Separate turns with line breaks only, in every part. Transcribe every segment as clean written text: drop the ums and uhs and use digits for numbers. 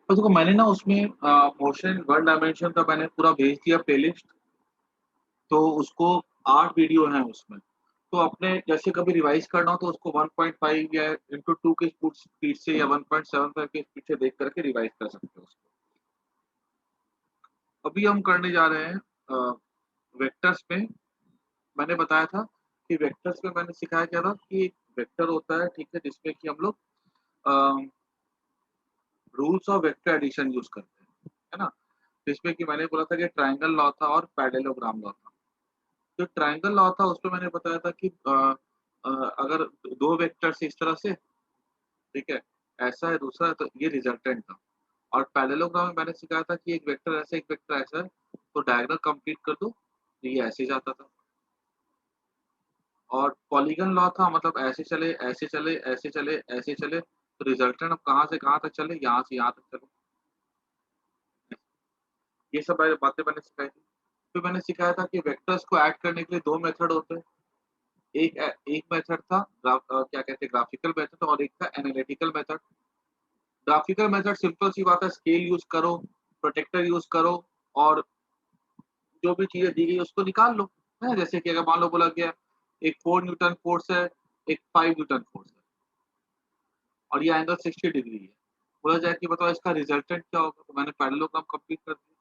तो देखो मैंने ना उसमें मोशन वन डायमेंशन का मैंने पूरा भेज दिया प्लेलिस्ट। तो उसको 8 वीडियो हैं उसमें। तो अपने जैसे कभी रिवाइज़ करना हो तो उसको 1.5 या इंटू 2 के स्पीड से या 1.75 के स्पीड से देख कर के रिवाइज़ कर सकते हो उसको। अभी हम करने जा रहे हैं वेक्टर्स में। मैंने बताया था कि वेक्टर्स में मैंने सिखाया क्या था कि एक वेक्टर होता है, ठीक है, जिसमें कि हम लोग अ, rules of vector addition use करते हैं, है ना? जिसमें कि मैंने बोला था कि ट्रायंगल लॉ था और पैरेललोग्राम लॉ था। जो ट्रायंगल लॉ था उसमें मैंने बताया था कि अगर 2 वेक्टर्स इस तरह से, ठीक है, ऐसा है दूसरा है, तो ये रिजल्टेंट था। और पैरेललोग्राम में मैंने सिखाया था कि एक वेक्टर ऐसा, एक वेक्टर ऐसा है, तो डायगोनल कंप्लीट कर दो, तो ये ऐसे जाता था। और पॉलीगन लॉ था, मतलब ऐसे चले, ऐसे चले, ऐसे चले, ऐसे चले, तो रिजल्टेंट अब कहाँ से कहाँ तक चले, यहाँ से यहाँ तक चले। ये सब बातें मैंने सिखाई थी। फिर मैंने सिखाया था कि वेक्टर्स को ऐड करने के लिए 2 मेथड होते हैं। एक मेथड था क्या कहते हैं, ग्राफिकल मेथड, और एक था analytical method. Graphical method simple सी बात है, स्केल यूज़ करो, प्रोटेक्टर यूज़ करो, और जो भी चीज़ें दी गई उसको निकाल लो। है ना? जैसे कि अगर मान लो बोला गया एक 4 न्यूटन फ़ोर्स है, एक 5 न्यूटन फ़ोर्स है और ये एंगल 60 डिग्री है। बोला जाए कि बताओ इसका रिजल्टेंट क्या होगा? तो मैंने पैरेललोग्राम कंप्लीट कर दिया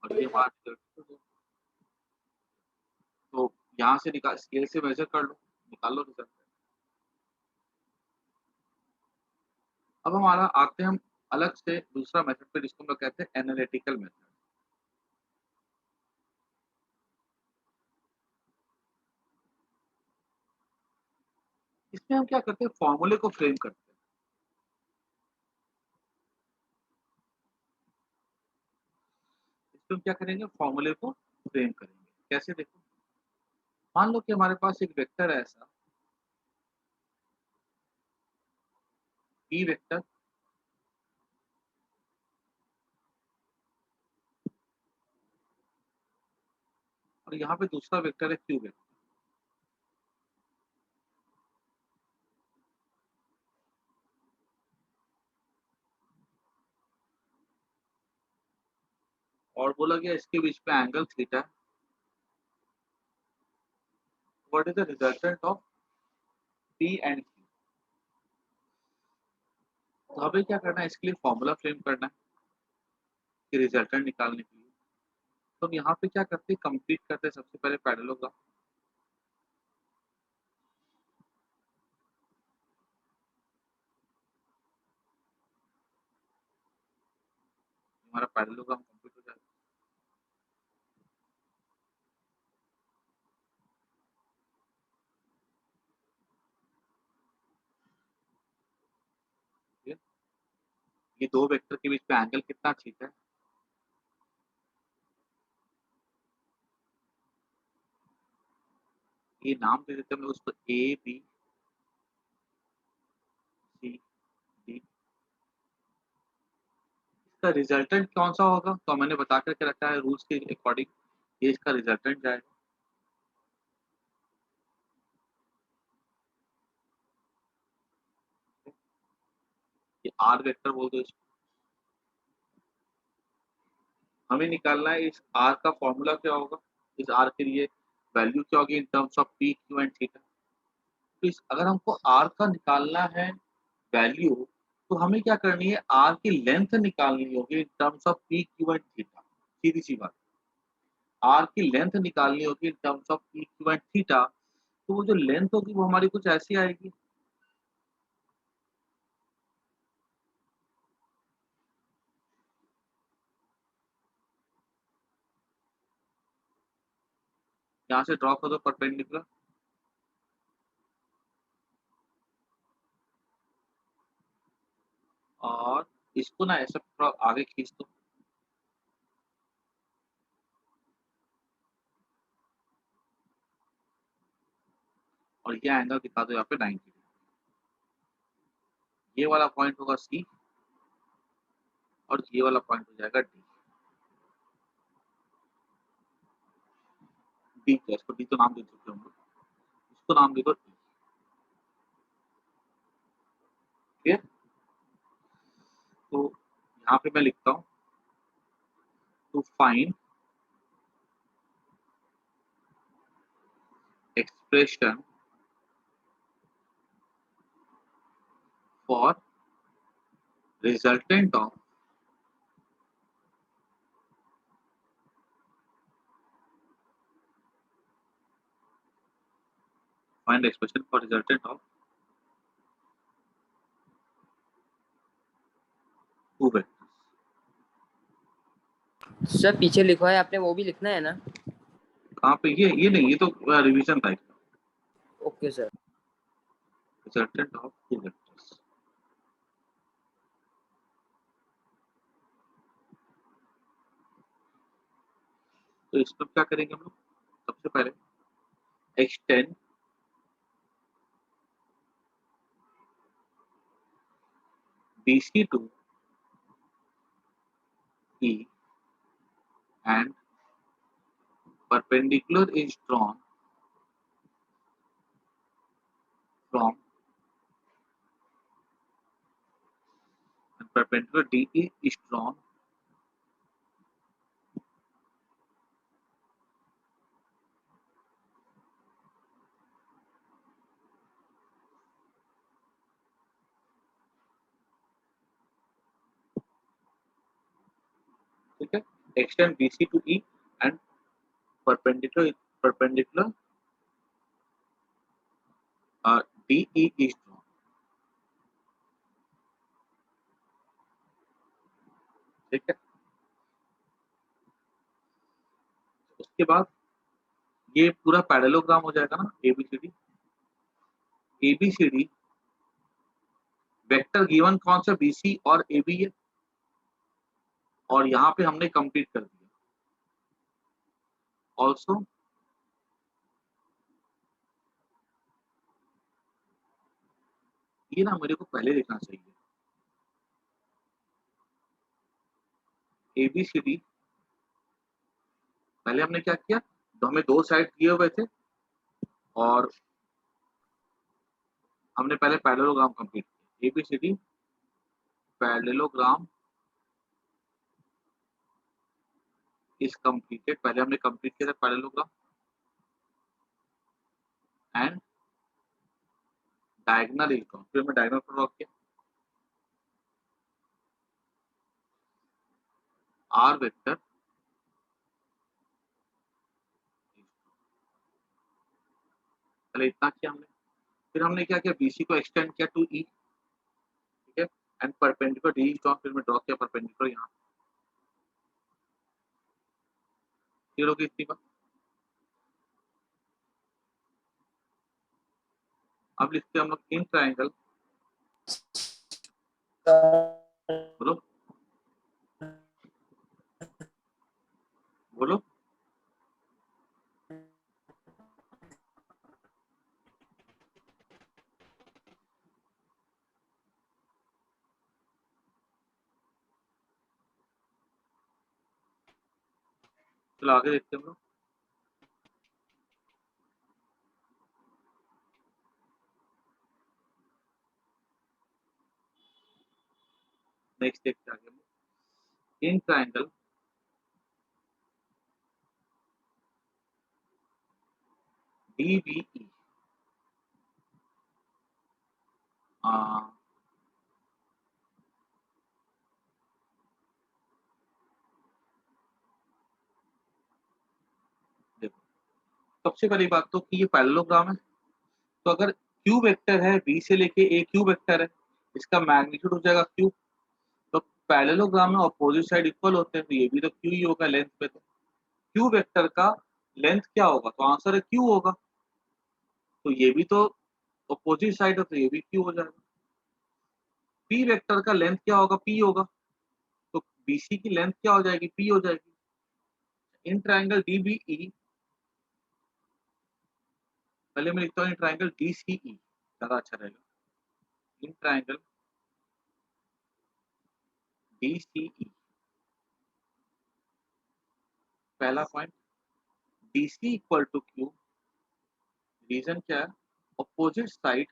और ये हमारा रिजल्ट हो गया। तो यहाँ से निकाल, स्केल से मेज़र कर लो, निकाल लो रिजल्ट। अब हमारा आते हैं हम अलग से दूसरा मेथड पे, जिसको हम लोग कहते हैं एनालिटिकल मेथड। इसमें हम क्या करते हैं, फॉर्मूले को फ्रेम करते हैं। इसमें हम क्या करेंगे, फॉर्मूले को फ्रेम करेंगे। कैसे देखो, मान लो कि हमारे पास एक वेक्टर है ऐसा, ई वेक्टर, और यहाँ पे दूसरा वेक्टर है क्यू वेक्टर। और बोला गया इसके बीच में angle theta. What is the resultant of P and Q? तो हमें क्या करना है, इसके लिए फॉर्मूला फ्रेम करना है कि रिजल्टेंट निकालने के लिए। तो हम यहाँ पे क्या करते हैं, कंप्लीट करते हैं सबसे पहले पैरेललोग्राम। हमारा पैरेललोग्राम कंप्लीट हो जाएगा। ठीक है? ये दो वेक्टर के बीच में एंगल कितना थीटा है? ये नाम दे देते हैं हम लोग उसको ए बी सी डी। इसका रिजल्टेंट कौन सा होगा, तो मैंने बता करके रखा है रूल्स के अकॉर्डिंग, ये इसका रिजल्टेंट जाएगा। ये आर वेक्टर बोल दो इसको। हमें निकालना है इस आर का फॉर्मूला क्या होगा, इस आर के लिए वैल्यू क्या होगी in terms of P Q and theta. तो इस अगर हमको आर का निकालना है वैल्यू, तो हमें क्या करनी है, आर की लेंथ निकालनी होगी in terms of P Q and theta. सीधी सी बात, आर की लेंथ निकालनी होगी in terms of P Q and theta. तो वो जो लेंथ होगी वो हमारी कुछ ऐसी आएगी। यहाँ से ड्रॉ कर दो परपेंडिकुलर, और इसको ना ऐसे थोड़ा आगे खींच दो, और ये एंगल दिखा दो यहाँ पे 90 डिग्री। ये वाला पॉइंट होगा सी, और ये वाला पॉइंट हो जाएगा डी। डी क्या, इसको डी तो नाम दे चुके हम लोग, इसको नाम दे दो डी। यहाँ पे मैं लिखता हूँ to find expression for resultant of find expression for resultant of two vectors.
Sir पीछे लिखा है आपने, वो भी लिखना है ना?
कहाँ पे? ये नहीं, ये तो रिवीजन था इसका।
Okay sir.
Resultant of two vectors. तो इसमें क्या करेंगे हम लोग? सबसे पहले extend BC to E and perpendicular is drawn from and perpendicular DE is drawn ठीक है। Extend BC to E and perpendicular DE is drawn। ठीक है। उसके बाद ये पूरा पैरेललोग्राम हो जाएगा ना, ABCD वेक्टर गिवन कौन सा BC और AB है, और यहाँ पे हमने कंप्लीट कर दिया। ऑल्सो ये ना मेरे को पहले लिखना चाहिए, ABCD पहले हमने क्या किया, तो हमें दो साइड दिए हुए थे और हमने पहले पैरेललोग्राम कंप्लीट किया। ABCD पैरेललोग्राम इज कंप्लीटेड, पहले हमने कंप्लीट किया था parallelogram and diagonal is drawn, फिर मैं डायगोनल पर ड्रॉ किया। आर वेक्टर पहले इतना किया हमने, फिर हमने क्या किया, BC को एक्सटेंड किया टू E, ठीक है, and perpendicular D is drawn, फिर मैं ड्रॉ किया परपेंडिकुलर यहाँ, क्लियर होगी इतनी बात। अब लिखते हैं हम लोग इन ट्राइंगल, बोलो बोलो चलो आगे देखते हैं हम लोग। नेक्स्ट देखते हैं आगे हम लोग। इन ट्राइंगल DBE देखो, सबसे पहली बात तो कि ये पैरेललोग्राम है, तो अगर Q वेक्टर है, B से लेके A Q वेक्टर है, इसका मैग्नीट्यूड हो जाएगा Q। तो पैरेललोग्राम में ऑपोजिट साइड इक्वल होते हैं, तो ये भी तो Q ही होगा लेंथ पे, तो Q वेक्टर का लेंथ क्या होगा, तो आंसर है Q होगा। तो ये भी तो ऑपोजिट साइड है, तो ये भी Q हो जाएगा। P वेक्टर का लेंथ क्या होगा, P होगा, तो BC की लेंथ क्या हो जाएगी, P हो जाएगी। इन ट्राइंगल DBE, पहले मैं लिखता हूँ इन ट्राइंगल DCE, ज्यादा अच्छा रहेगा। इन ट्राइंगल DCE, पहला point DC equal to Q, reason क्या है, opposite side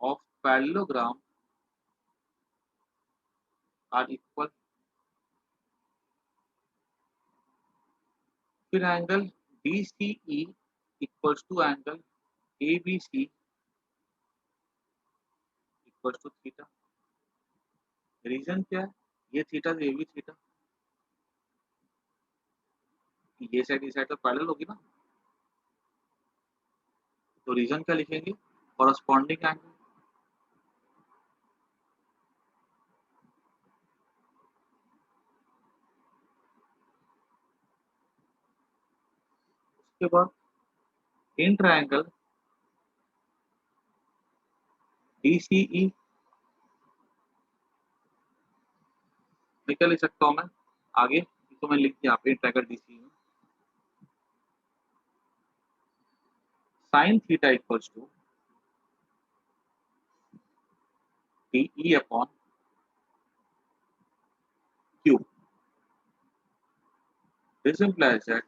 of parallelogram are equal, फिर angle D C E equals to angle A B C equals to theta. Reason क्या है? ये थीटा ये भी थीटा, ये साइड तो पैरेलल होगी ना, तो रीजन क्या लिखेंगे? Corresponding angle. उसके बाद इन ट्रायंगल DCE में क्या लिख सकता हूँ मैं आगे, तो मैं लिख दिया यहाँ पे इन ट्रायंगल DCE में sine theta equals to DE upon Q। This implies that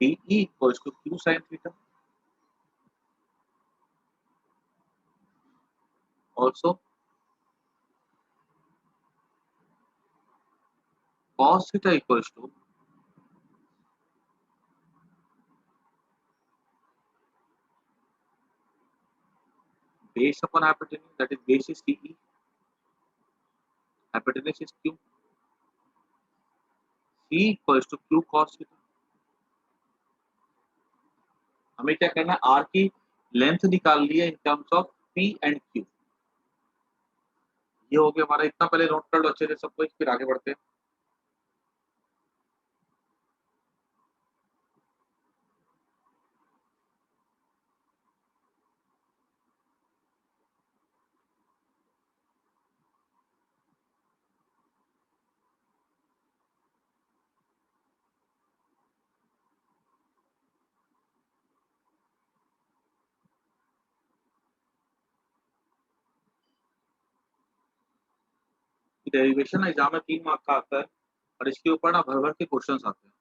DE equals to Q sin theta. Also, cos theta equals to base upon hypotenuse, that is base is CE, hypotenuse is Q. C equals to Q cos theta. हमें क्या करना है? R की length निकाल ली है इन terms of P and Q। ये हो गया हमारा, इतना पहले नोट कर लो अच्छे से सब कुछ, फिर आगे बढ़ते हैं। डेरिवेशन एग्जाम में 3 मार्क का आता है और इसके ऊपर ना भर भर के क्वेश्चंस आते हैं।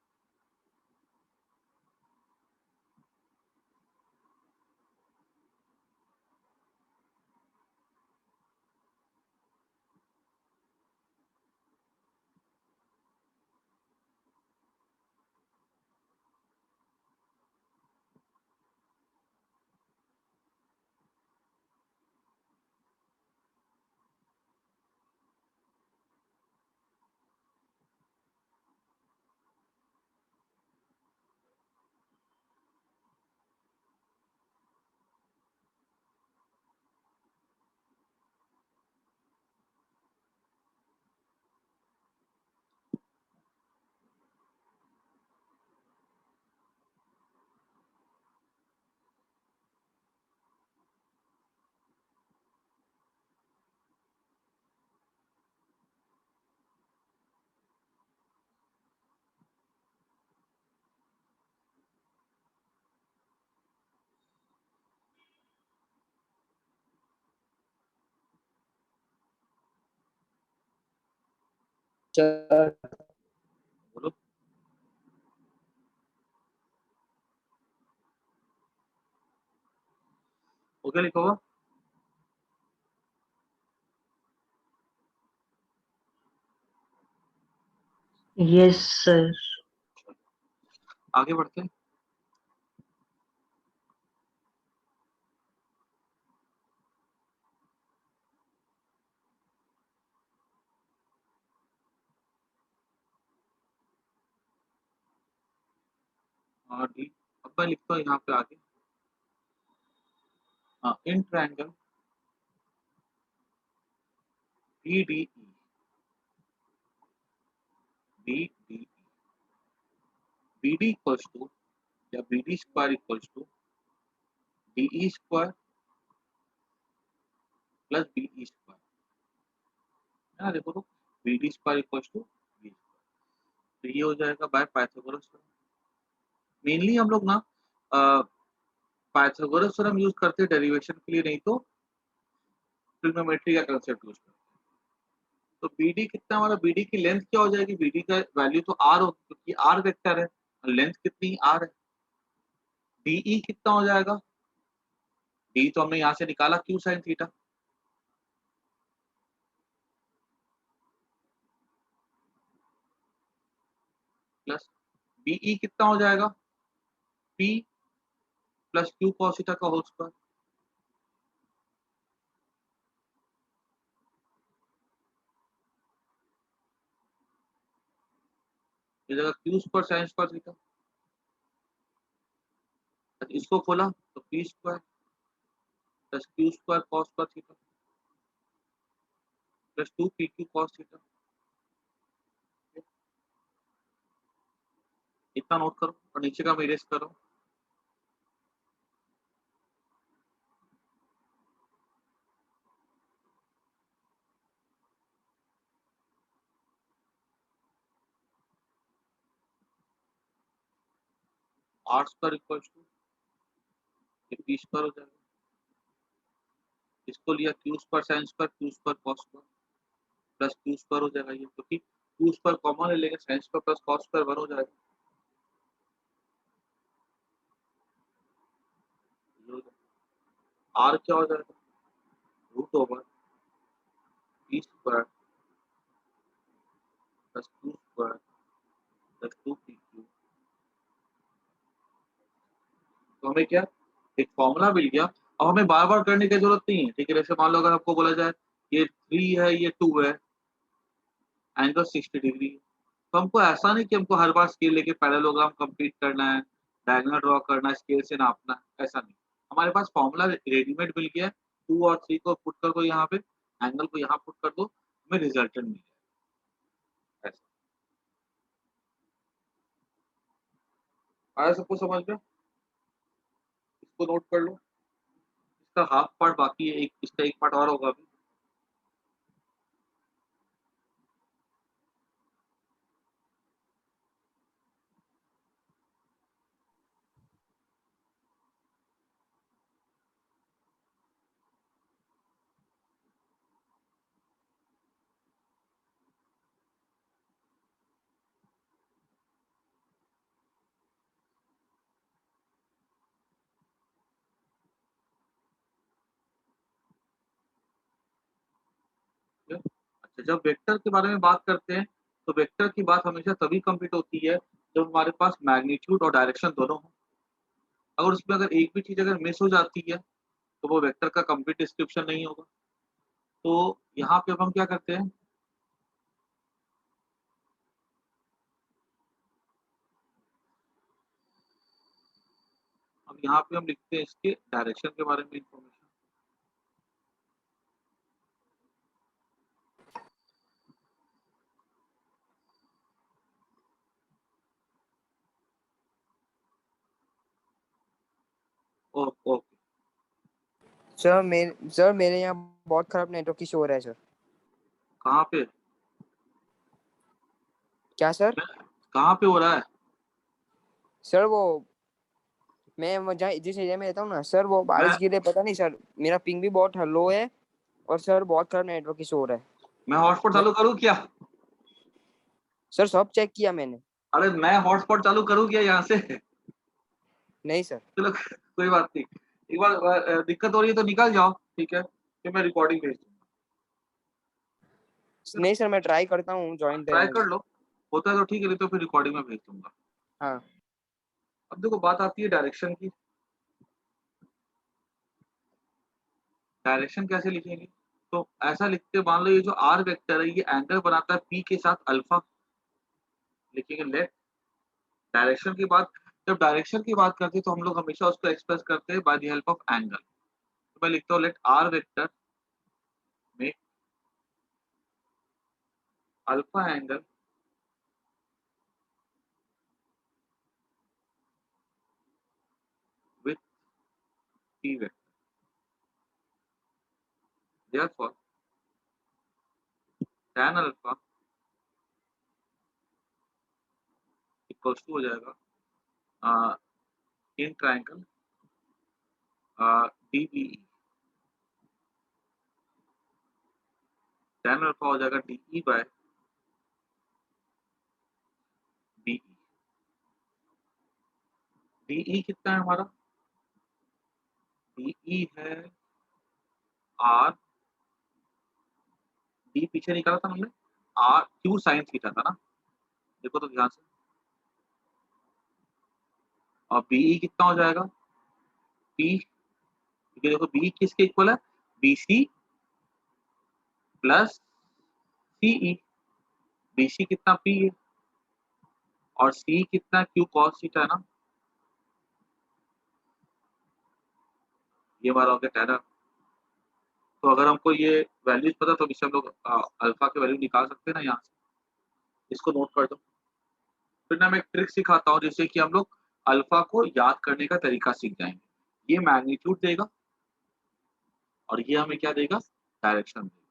बोलो। ओके लिखो हुआ।
Yes sir.
आगे बढ़ते हैं। डी, अब मैं लिखता हूँ यहाँ पे आगे, in triangle BDE BD equals to या BD square equals to DE square plus BE square है ना। देखो तो BD square equals to BE square, तो ये हो जाएगा बाय पाइथागोरस थ्योरम। मेनली हम लोग ना पाइथागोरस थ्योरम यूज करते हैं डेरिवेशन के लिए, नहीं तो ट्रिग्नोमेट्री का कांसेप्ट यूज करते हैं। तो BD कितना, हमारा BD की लेंथ क्या हो जाएगी? BD का वैल्यू तो R हो, क्योंकि R वेक्टर है, लेंथ कितनी R है। DE कितना हो जाएगा? D तो हमने यहाँ से निकाला Q sin theta, plus BE कितना हो जाएगा, P plus Q cos theta का होल स्क्वायर। ये जगह Q square sine square theta, इसको खोला तो P square plus Q square cos square theta plus 2 pq cos theta. इतना नोट करो और नीचे का मैं इरेज करो। आर स्क्वायर इक्वल टू ये पी स्क्वायर हो जाएगा, इसको लिया Q square sine square Q square cos square plus Q square हो जाएगा, ये क्योंकि क्यू स्क्वायर कॉमन ले लेंगे, sine square plus cos square 1 हो जाएगा। आर क्या हो जाएगा, root over P square plus Q square plus 2pq। तो हमें क्या एक फॉर्मूला मिल गया। अब हमें बार बार करने की जरूरत नहीं है, ठीक है। जैसे मान लो अगर आपको बोला जाए ये 3 है ये 2 है, एंगल 60 डिग्री, तो हमको ऐसा नहीं कि हमको हर बार स्केल लेके पैरेललोग्राम कंप्लीट करना है, डायगोनल ड्रॉ करना है, स्केल से नापना है, ऐसा नहीं। हमारे पास फॉर्मूला रेडीमेड मिल गया है, 2 और 3 को पुट कर दो यहाँ पे, एंगल को यहाँ पुट कर दो, हमें रिजल्टेंट मिल जाएगा। ऐसा आया सबको समझ में? इसको नोट कर लो, इसका हाफ पार्ट बाकी है, एक इसका एक पार्ट और होगा अभी। अच्छा, जब वेक्टर के बारे में बात करते हैं तो वेक्टर की बात हमेशा तभी कंप्लीट होती है जब हमारे पास मैग्नीट्यूड और डायरेक्शन दोनों हो। अगर उसमें अगर एक भी चीज अगर मिस हो जाती है तो वो वेक्टर का कंप्लीट डिस्क्रिप्शन नहीं होगा। तो यहाँ पे अब हम क्या करते हैं, अब यहाँ पे हम लिखते हैं इसके डायरेक्शन के बारे में इंफॉर्मेशन। ओके,
सर मेरे यहाँ बहुत खराब नेटवर्क इशू हो रहा है सर।
कहाँ पे
क्या सर?
कहाँ पे हो रहा है?
सर वो मैं जहाँ जिस एरिया में रहता हूँ ना सर, वो
मैं
बारिश गिरे, पता नहीं सर, मेरा पिंग भी बहुत लो है और सर बहुत खराब नेटवर्क इशू हो रहा है।
मैं हॉटस्पॉट चालू करूँ क्या?
सर सब चेक किया मैंने।
अरे मैं हॉटस्पॉट चालू करूँ क्या यहाँ से?
नहीं सर।
चलो कोई बात नहीं, एक बार दिक्कत हो रही है तो निकल जाओ, ठीक है, फिर मैं रिकॉर्डिंग भेज दूंगा।
नहीं सर, मैं ट्राई करता हूँ ज्वाइन
ट्राई
रहने
कर
का।
लो, होता है तो ठीक है, नहीं तो फिर रिकॉर्डिंग में भेज दूंगा।
हाँ
अब देखो बात आती है डायरेक्शन की। डायरेक्शन कैसे लिखेंगे, तो ऐसा लिखते मान लो ये जो आर वेक्टर है ये एंगल बनाता है पी के साथ अल्फा, लिखेंगे लेट डायरेक्शन की बात। जब डायरेक्शन की बात करते हैं तो हम लोग हमेशा उसको एक्सप्रेस करते हैं by the help of angle. तो मैं लिखता हूँ लेट आर वेक्टर में alpha angle with P vector, therefore tan alpha equals to हो जाएगा in triangle DBE. tan alpha हो जाएगा डीई बाय डीई। डीई कितना है हमारा, डीई है आर, डी पीछे निकाला था हमने, आर क्यू साइन थीटा था ना, देखो तो ध्यान से, और बीई कितना हो जाएगा, पी, क्योंकि देखो बी किसके इक्वल है, बीसी प्लस सीई, बीसी कितना पी है और सी कितना क्यू कॉस थीटा है ना, ये हमारा हो गया टेन। तो अगर हमको ये वैल्यूज पता तो इससे हम लोग अल्फा के वैल्यू निकाल सकते हैं ना यहाँ से, इसको नोट कर दो। फिर ना मैं एक ट्रिक सिखाता हूँ जिससे कि हम लोग अल्फा को याद करने का तरीका सीख जाएंगे। ये मैग्नीट्यूड देगा और ये हमें क्या देगा, डायरेक्शन देगा।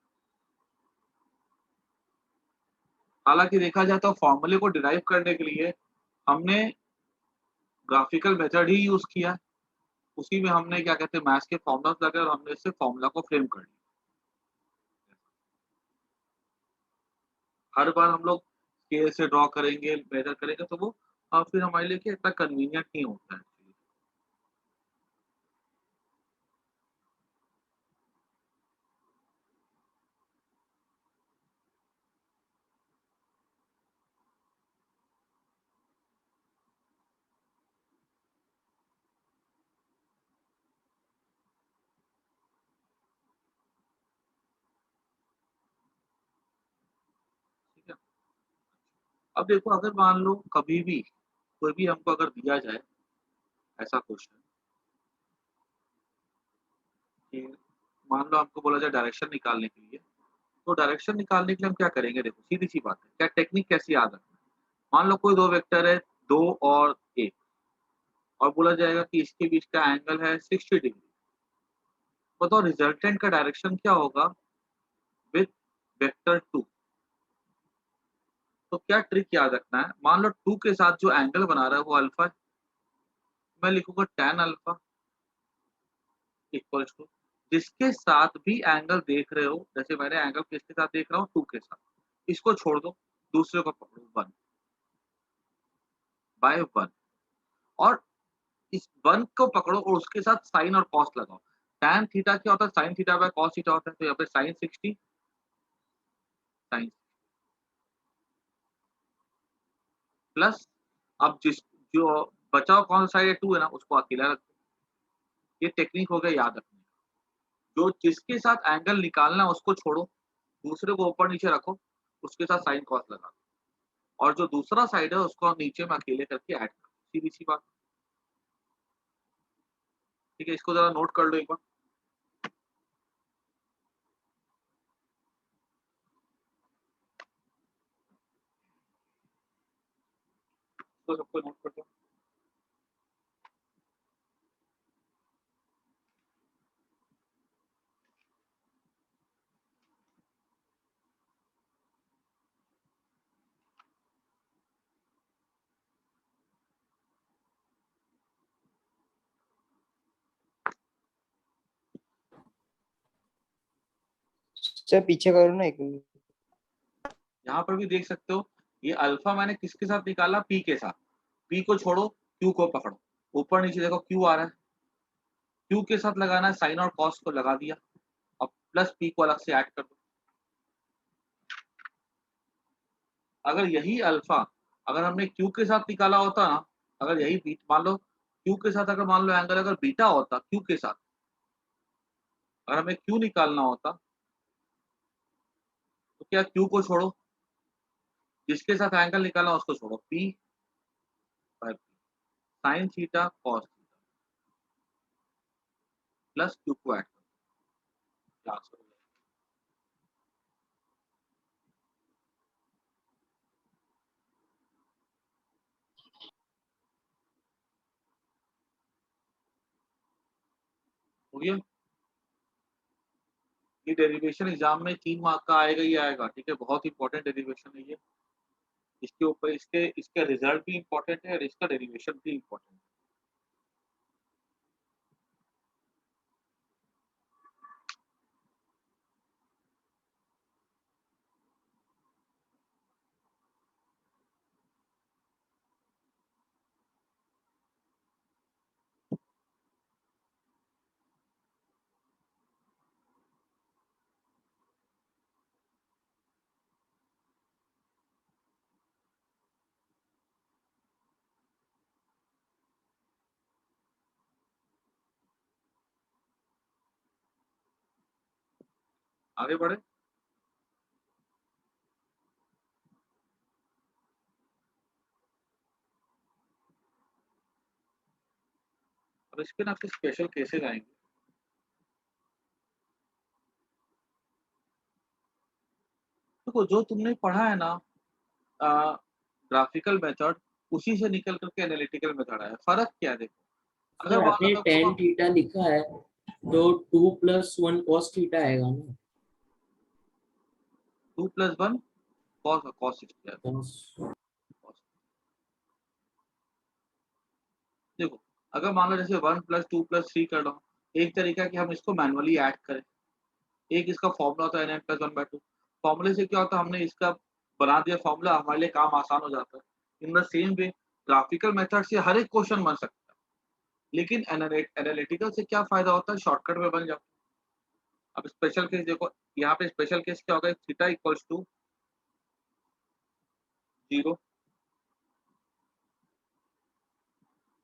हालांकि देखा जाए तो फॉर्मूले को डिराइव करने के लिए हमने ग्राफिकल मेथड ही यूज किया है, उसी में हमने क्या कहते हैं मैथ्स के फॉर्मूलास लगे और हमने इससे फॉर्मूला को फ्रेम कर लिया। हर बार हम लोग स्केल से ड्रॉ करेंगे, मेजर करेंगे तो वो फिर हमारे लिए क्या इतना कन्वीनियंट नहीं होता है। ठीक है, अब देखो अगर मान लो कभी भी कोई भी हमको अगर दिया जाए ऐसा क्वेश्चन कि मान लो हमको बोला जाए डायरेक्शन निकालने के लिए, तो डायरेक्शन निकालने के लिए हम क्या करेंगे, देखो सीधी सी बात है, क्या टेक्निक कैसे याद रखना है। मान लो कोई दो वेक्टर है, 2 और 1, और बोला जाएगा कि इसके बीच का एंगल है 60 डिग्री, बताओ रिजल्टेंट का डायरेक्शन क्या होगा विद वेक्टर 2। तो क्या ट्रिक याद रखना है, मान लो 2 के साथ जो एंगल बना रहा है वो अल्फा है, मैं लिखूंगा tan अल्फा इक्वल्स टू, जिसके साथ भी एंगल देख रहे हो, जैसे मैंने एंगल किसके साथ देख रहा हूँ, 2 के साथ, इसको छोड़ दो, दूसरे को पकड़ो 1/1, और इस 1 को पकड़ो और उसके साथ साइन और कॉस लगाओ। tan थीटा क्या होता है, sine theta by cos theta होता है, तो यहाँ पे साइन 60 साइन प्लस, अब जिस जो बचाओ कौन सा साइड 2 है ना उसको अकेला रख दो। ये टेक्निक हो गया याद रखने का। जो जिसके साथ एंगल निकालना है उसको छोड़ो, दूसरे को ऊपर नीचे रखो, उसके साथ साइन कॉस लगा दो, और जो दूसरा साइड है उसको नीचे में अकेले करके ऐड करो, सीधी सी बात। ठीक है, इसको जरा नोट कर लो एक बार, तो सबको नोट कर दो।
सर पीछे करो ना एक मिनट।
यहाँ पर भी देख सकते हो, ये अल्फा मैंने किसके साथ निकाला, पी के साथ, पी को छोड़ो, क्यू को पकड़ो, ऊपर नीचे देखो क्यू आ रहा है, क्यू के साथ लगाना है साइन और कॉस को लगा दिया, अब प्लस पी को अलग से ऐड कर दो। अगर यही अल्फा अगर हमने क्यू के साथ निकाला होता ना, अगर यही बीट मान लो क्यू के साथ, अगर मान लो एंगल अगर बीटा होता क्यू के साथ, अगर हमें क्यू निकालना होता तो क्या क्यू को छोड़ो, जिसके साथ एंगल निकालना उसको छोड़ो, P by P, sine theta cos theta plus Q को ऐड करो, हो गया। ये डेरिवेशन एग्जाम में 3 मार्क का आएगा ही आएगा, ठीक है, बहुत इंपॉर्टेंट डेरिवेशन है ये। इसके ऊपर इसके इसका रिजल्ट भी इंपॉर्टेंट है और इसका डेरिवेशन भी इंपॉर्टेंट है। आगे बढ़े। अब इस पे ना कुछ स्पेशल केसेस आएंगे। देखो जो तुमने पढ़ा है ना ग्राफिकल मेथड, उसी से निकल करके एनालिटिकल मेथड आया। फर्क क्या है देखो,
सर
अगर मान लो
आपने
मैं
टेन
बोलूँ
थीटा लिखा है तो 2+1 cos थीटा आएगा ना।
2+1 cos 60 है।
cos
देखो अगर मान लो जैसे 1+2+3 कर लो, एक तरीका कि हम इसको मैनुअली ऐड करें, एक इसका फॉर्मूला होता है n+1/2। फॉर्मूले से क्या होता है, हमने इसका बना दिया फॉर्मूला, हमारे लिए काम आसान हो जाता है। In the same way graphical method से हर एक क्वेश्चन बन सकता है, लेकिन एनालिटिकल से क्या फायदा होता है, शॉर्टकट में बन जाता है। अब स्पेशल केस देखो, यहाँ पे स्पेशल केस क्या होगा, थीटा इक्वल्स टू 0,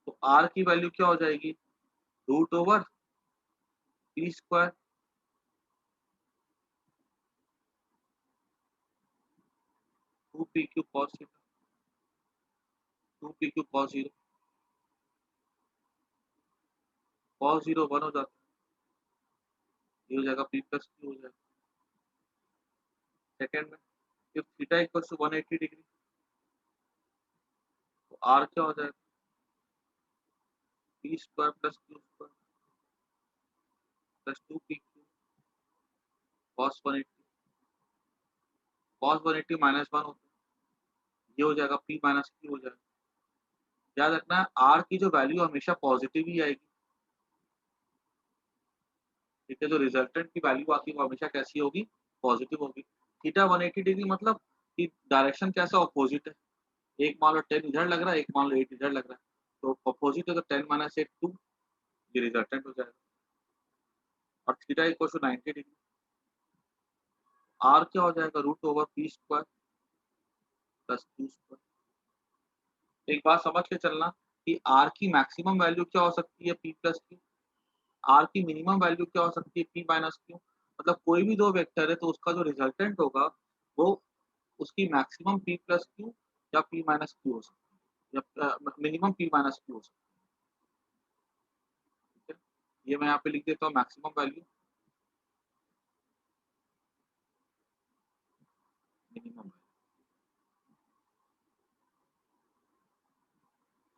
तो आर की वैल्यू क्या हो जाएगी, √p², 2pq cos theta, 2pq cos 0, cos 0 1 हो जाता है, ये हो जाएगा p+q हो जाएगा। सेकेंड में if theta equals to 180 degree, तो आर क्या हो जाएगा, p² + q² + 2pq cos 180, cos 180 -1 होता है, ये हो जाएगा p - q हो जाएगा। याद रखना है आर की जो वैल्यू हमेशा पॉजिटिव ही आएगी, ठीक है, जो रिजल्टेंट की वैल्यू आती है वो हमेशा कैसी होगी, पॉजिटिव होगी। थीटा 180 डिग्री मतलब कि डायरेक्शन कैसा अपोजिट है, एक मान लो 10 इधर लग रहा है, एक मान लो 8 इधर लग रहा है, तो अपोजिट है तो 10 - 8 2, ये रिजल्टेंट हो जाएगा। और theta equal to 90 degree, R क्या हो जाएगा, √p² + q²। एक बात समझ के चलना कि आर की मैक्सिमम वैल्यू क्या हो सकती है, p+q, आर की मिनिमम वैल्यू क्या हो सकती है, p - q। मतलब कोई भी दो वेक्टर है तो उसका जो रिजल्टेंट होगा वो उसकी मैक्सिमम p+q या p - q हो सकती है, या मिनिमम p - q हो सकती है, ठीक है। ये मैं यहाँ पे लिख देता हूँ मैक्सिमम वैल्यू, मिनिमम वैल्यू,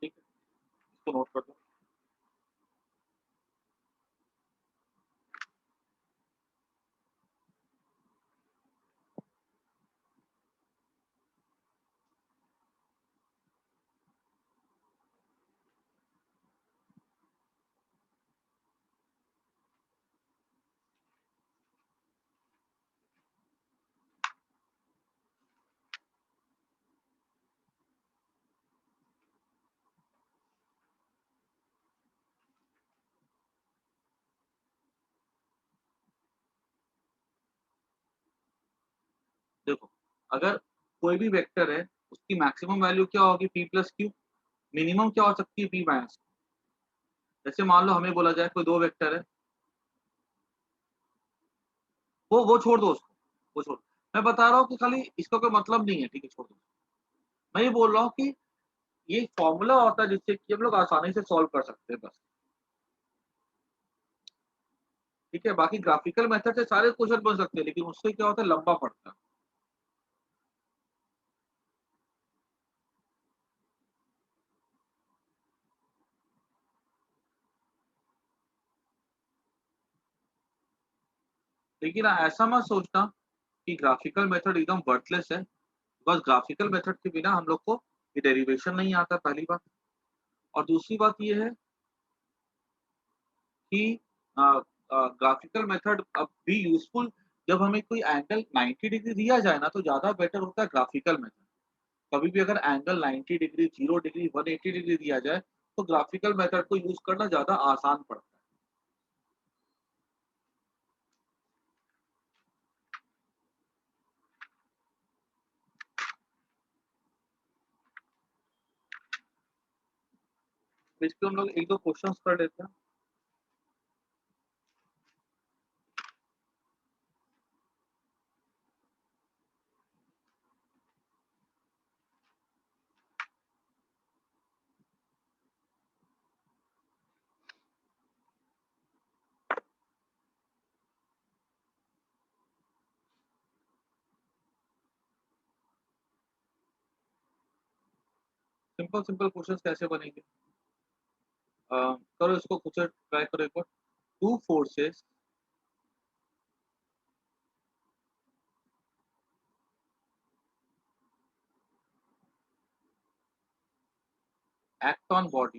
ठीक है, इसको नोट कर दो। देखो अगर कोई भी वेक्टर है उसकी मैक्सिमम वैल्यू क्या होगी, p+q, मिनिमम क्या हो सकती है, p - q। जैसे मान लो हमें बोला जाए कोई दो वेक्टर है, वो छोड़ दो उसको, वो छोड़, मैं बता रहा हूँ कि खाली इसका कोई मतलब नहीं है, ठीक है, छोड़ दो। मैं ये बोल रहा हूँ कि ये फॉर्मूला होता है जिससे कि हम लोग आसानी से सॉल्व कर सकते हैं बस, ठीक है। बाकी ग्राफिकल मेथड से सारे क्वेश्चन बन सकते हैं, लेकिन उससे क्या होता है, लंबा पड़ता है। लेकिन ऐसा मत सोचना कि ग्राफिकल मेथड एकदम वर्थलेस है, बस ग्राफिकल मेथड के बिना हम लोग को ये डेरिवेशन नहीं आता, पहली बात। और दूसरी बात ये है कि ग्राफिकल मेथड अब भी यूजफुल जब हमें कोई एंगल 90 डिग्री दिया जाए ना, तो ज्यादा बेटर होता है ग्राफिकल मेथड। कभी भी अगर एंगल 90 डिग्री, 0 डिग्री, 180 डिग्री दिया जाए तो ग्राफिकल मेथड को यूज करना ज्यादा आसान पड़ता है। तो इस पे हम लोग एक दो क्वेश्चंस कर लेते हैं। सिंपल सिंपल क्वेश्चंस कैसे बनेंगे? करो इसको खुद से ट्राई करो एक बार। Two forces act on body.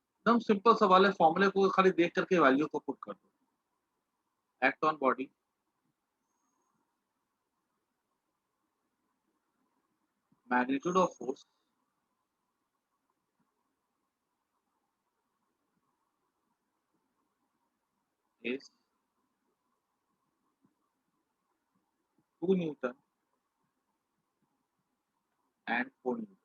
एकदम सिंपल सवाल है, फॉर्मूले को खाली देख करके वैल्यू को पुट कर दो। Act on body, magnitude of force is 2 Newton and 4 Newton.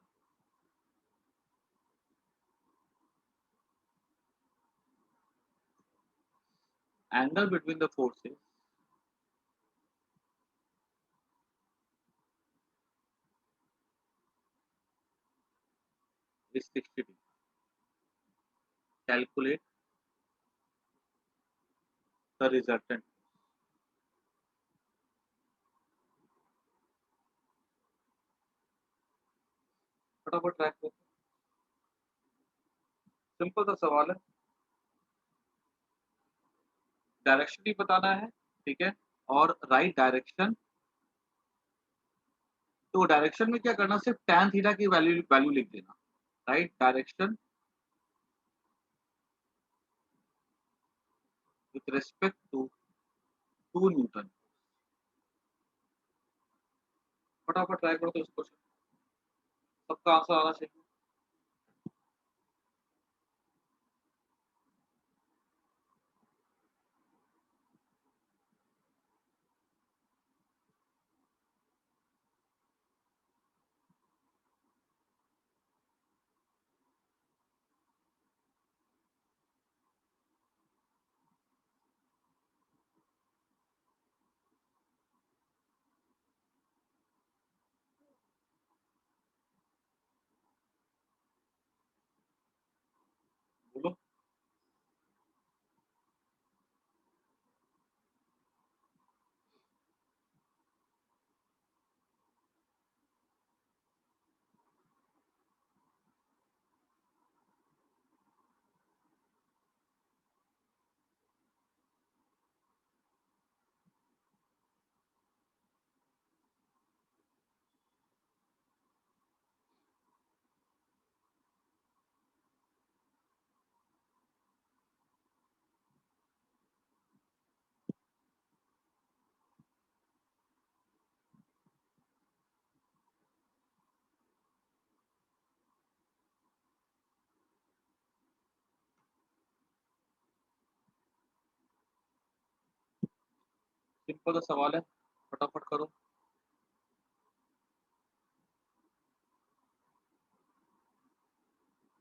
Angle between the forces is 60 degree. Calculate the resultant. फटाफट ट्रैक करो, सिंपल सा सवाल है, डायरेक्शन ही बताना है, ठीक है, और राइट डायरेक्शन। तो डायरेक्शन में क्या करना, सिर्फ tan थीटा की वैल्यू वैल्यू लिख देना। Right direction with respect to 2 Newton. फटाफट ट्राई करो तो इस क्वेश्चन सबका आंसर आना चाहिए। बोलो। सिंपल सा सवाल है, फटाफट करो।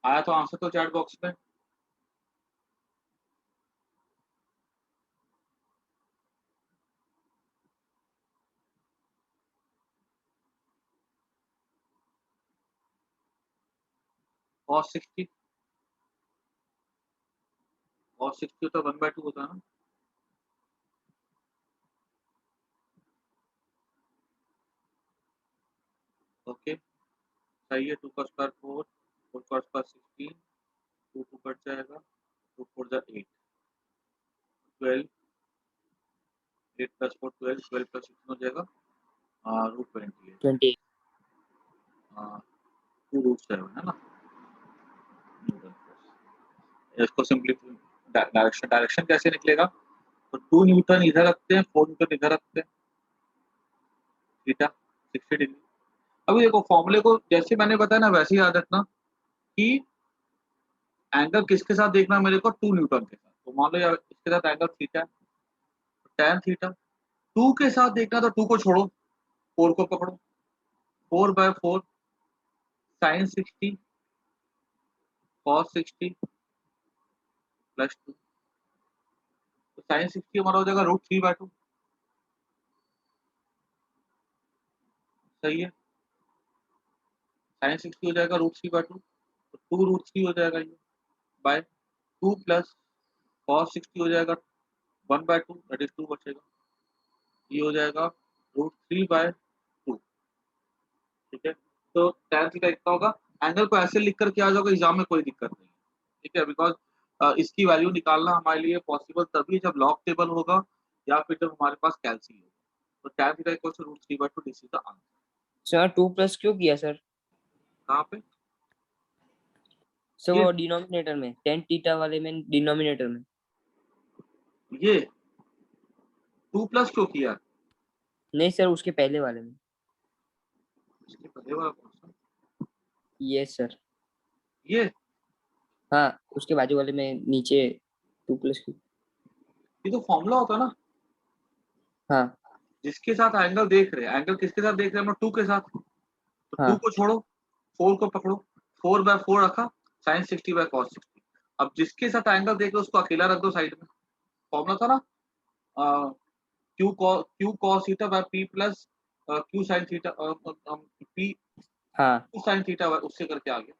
आया तो आंसर तो चैट बॉक्स में। cos 60 तो 1/2 होता है ना। ओके, सही है। 2 का स्क्वायर 4, 4 का स्क्वायर 16, 2 2 कट जाएगा, 2 4 जा 8, 12, 8 प्लस 4 12, 12 प्लस 16 हो जाएगा रूट 28,
20।
2 रूट 7 है ना। इसको सिंपली डायरेक्शन डायरेक्शन कैसे निकलेगा, तो 2 न्यूटन इधर रखते हैं, 4 न्यूटन इधर रखते हैं, थीटा 60 डिग्री। अभी देखो फॉर्मूले को जैसे मैंने बताया ना वैसे ही याद रखना कि एंगल किसके साथ देखना मेरे को, 2 न्यूटन के साथ। तो मान लो यार इसके साथ एंगल थीटा है, tan थीटा। 2 के साथ देखना तो 2 को छोड़ो, 4 को पकड़ो, 4/4 sin 60 cos 60 प्लस 2। तो sin 60 हमारा हो जाएगा √3/2। सही है, sin 60 हो जाएगा √3/2, तो 2√3 हो जाएगा ये बाय 2 प्लस cos 60 हो जाएगा 1/2, दैट इज 2 बचेगा। ये हो जाएगा √3/2, ठीक है। तो tan थीटा इतना होगा। एंगल को ऐसे लिख कर के आ जाओगे एग्जाम में, कोई दिक्कत नहीं है, ठीक है, बिकॉज इसकी वैल्यू निकालना हमारे लिए पॉसिबल तभी जब लॉग टेबल होगा या फिर जब हमारे पास कैलसी होगा। तो tan theta equal to √3/2, this is the answer.
Sir 2 plus क्यों किया सर?
कहाँ पे?
सर
ये
वो डिनोमिनेटर में, tan थीटा वाले में डिनोमिनेटर में।
ये 2 प्लस क्यों किया?
नहीं सर, उसके पहले वाले में।
इसके पहले वाला कौन सा?
Yes sir.
ये
हाँ, उसके बाजू वाले में नीचे 2 प्लस क्यों?
ये तो फॉर्मूला होता है ना,
हाँ
जिसके साथ एंगल देख रहे हैं, एंगल किसके साथ देख रहे हैं हम लोग? 2 के साथ। तो 2
हाँ।
को छोड़ो, 4 को पकड़ो, 4/4 रखा, sin 60/cos 60। अब जिसके साथ एंगल देख रहे हो उसको अकेला रख दो साइड में। फॉर्मूला था ना, Q cos theta by P plus Q sine theta, P
हाँ
क्यू साइन थीटा, उससे करके आ गया।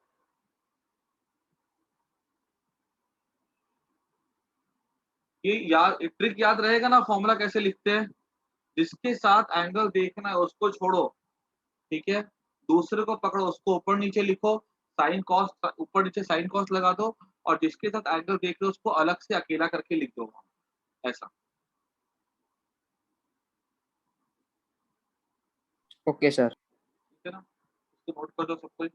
ये याद, ट्रिक याद रहेगा ना, फॉर्मूला कैसे लिखते हैं? जिसके साथ एंगल देखना है उसको छोड़ो, ठीक है, दूसरे को पकड़ो, उसको ऊपर नीचे लिखो, साइन कॉस ऊपर नीचे साइन कॉस लगा दो, और जिसके साथ एंगल देख रहे हो उसको अलग से अकेला करके लिख दो, ऐसा।
Okay sir.
ठीक है ना, इसको नोट कर दो सब कोई।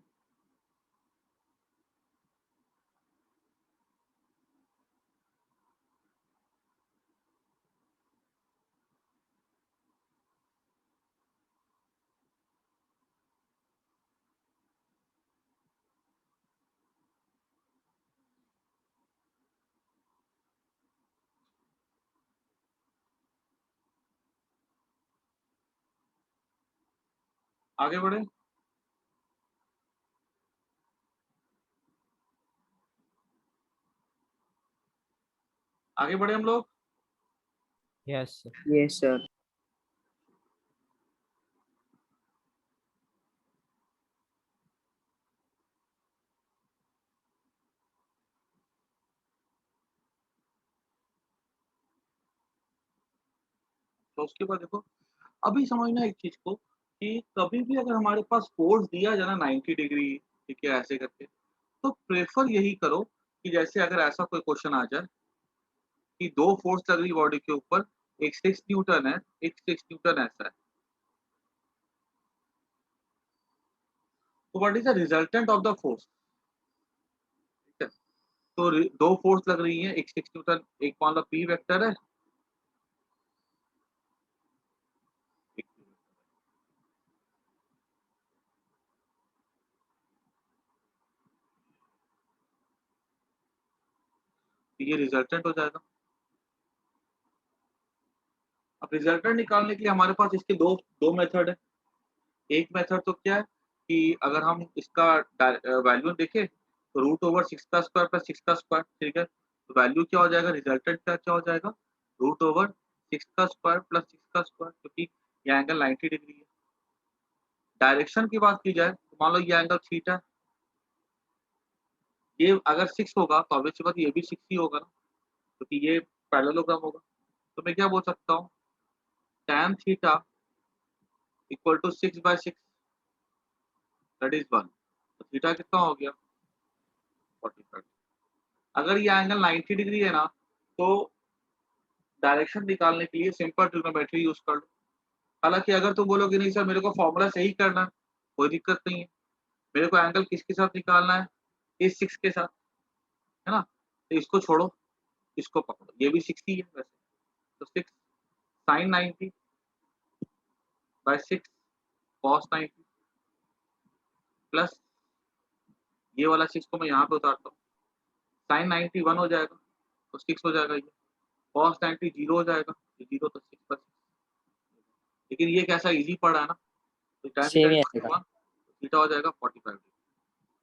आगे बढ़े। आगे बढ़े हम लोग।
Yes
yes sir.
तो उसके बाद देखो, अभी समझना एक चीज को कि कभी भी अगर हमारे पास फोर्स दिया जाए ना 90 डिग्री, ठीक है, ऐसे करके, तो प्रेफर यही करो कि जैसे अगर ऐसा कोई क्वेश्चन आ जाए कि दो फोर्स लग रही बॉडी के ऊपर, एक 6 न्यूटन है, एक 6 न्यूटन ऐसा है, तो what is the resultant of the force? ठीक है, तो दो फोर्स लग रही है, एक 6 न्यूटन, एक मान लो पी वेक्टर है, एक P वेक्टर है। तो ये रिजल्टेंट हो जाएगा। अब रिजल्टेंट निकालने के लिए हमारे पास इसके दो दो मेथड है। एक मेथड तो क्या है कि अगर हम इसका वैल्यू देखें तो √6 का स्क्वायर प्लस 6 का स्क्वायर, ठीक है, तो वैल्यू क्या हो जाएगा, रिजल्टेंट का क्या हो जाएगा, √6 का स्क्वायर प्लस 6 का स्क्वायर, क्योंकि ये एंगल 90 डिग्री है। डायरेक्शन की बात की जाए तो मान लो ये एंगल थीटा, ये अगर 6 होगा तो ऑब्वियस बात ये भी 6 ही होगा ना, क्योंकि ये पैरेललोग्राम होगा। तो मैं क्या बोल सकता हूँ, tan theta equal to 6/6, that is 1। तो थीटा कितना हो गया, 45। अगर ये एंगल 90 डिग्री है ना, तो डायरेक्शन निकालने के लिए सिंपल ट्रिग्नोमेट्री यूज कर लो। हालांकि अगर तुम बोलोगे नहीं सर मेरे को फॉर्मूला सही करना है, कोई दिक्कत नहीं है, मेरे को एंगल किसके साथ निकालना है, इस 6 के साथ, है ना, तो इसको छोड़ो, इसको पकड़ो, ये भी 6 ही है वैसे। तो 6 साइन 90/6 कॉस 90 प्लस ये वाला 6 को मैं यहाँ पे उतारता हूँ, साइन 90 1 हो जाएगा तो 6 हो जाएगा, ये कॉस 90 0 हो जाएगा, ये 0 तो 6/6। लेकिन ये कैसा इजी पड़ा है ना, तो tan थीटा
सेम ही
इक्वल
आएगा।
टू 1, थीटा हो जाएगा 45 डिग्री।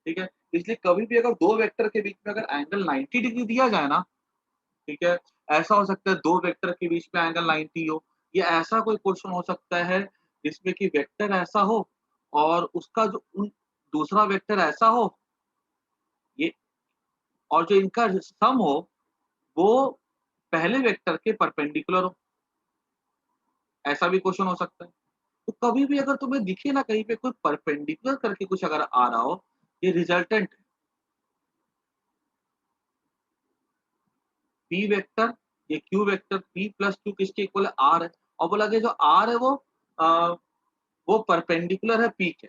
ठीक है, इसलिए कभी भी अगर दो वेक्टर के बीच में अगर एंगल 90 डिग्री दिया जाए ना, ठीक है, ऐसा हो सकता है दो वेक्टर के बीच में एंगल 90 हो, या ऐसा कोई क्वेश्चन हो सकता है जिसमें कि वेक्टर ऐसा हो और उसका जो दूसरा वेक्टर ऐसा हो, ये, और जो इनका सम हो वो पहले वेक्टर के परपेंडिकुलर हो, ऐसा भी क्वेश्चन हो सकता है। तो कभी भी अगर तुम्हें दिखे ना कहीं पे कोई परपेंडिकुलर करके कुछ अगर आ रहा हो, ये रिजल्टेंट है। पी वेक्टर, ये Q vector P plus Q किसके इक्वल है, आर है। और बोला कि जो आर है वो परपेंडिकुलर है पी के।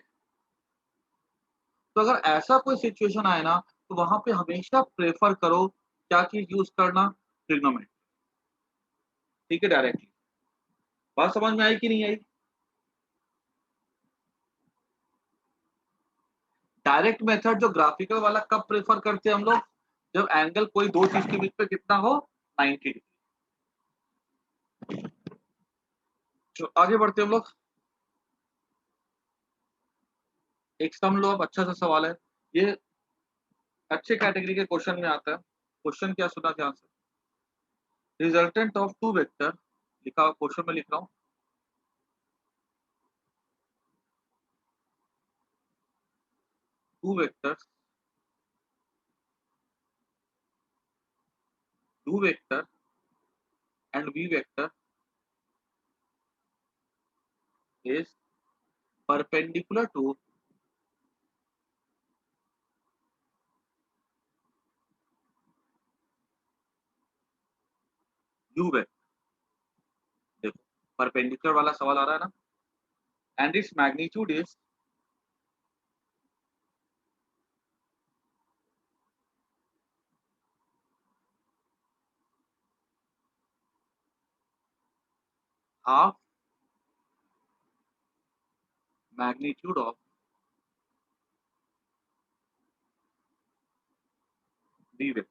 तो अगर ऐसा कोई सिचुएशन आए ना, तो वहां पे हमेशा प्रेफर करो क्या चीज यूज करना, ट्रिग्नोमेट्री। ठीक है, डायरेक्टली। बात समझ में आई कि नहीं आई? डायरेक्ट मेथड जो ग्राफिकल वाला कब प्रेफर करते हैं हम लोग, जब एंगल कोई दो चीज के बीच में कितना हो, 90 डिग्री। तो आगे बढ़ते हम लोग। एक सम लो, अब अच्छा सा सवाल है ये, अच्छे कैटेगरी के क्वेश्चन में आता है। क्वेश्चन क्या सुना ध्यान से, रिजल्टेंट ऑफ टू वेक्टर, लिखा क्वेश्चन में लिख रहा हूँ, two vectors, two vector and v vector is perpendicular to u vector। देखो परपेंडिकुलर वाला सवाल आ रहा है ना, and its magnitude is half magnitude of v vector।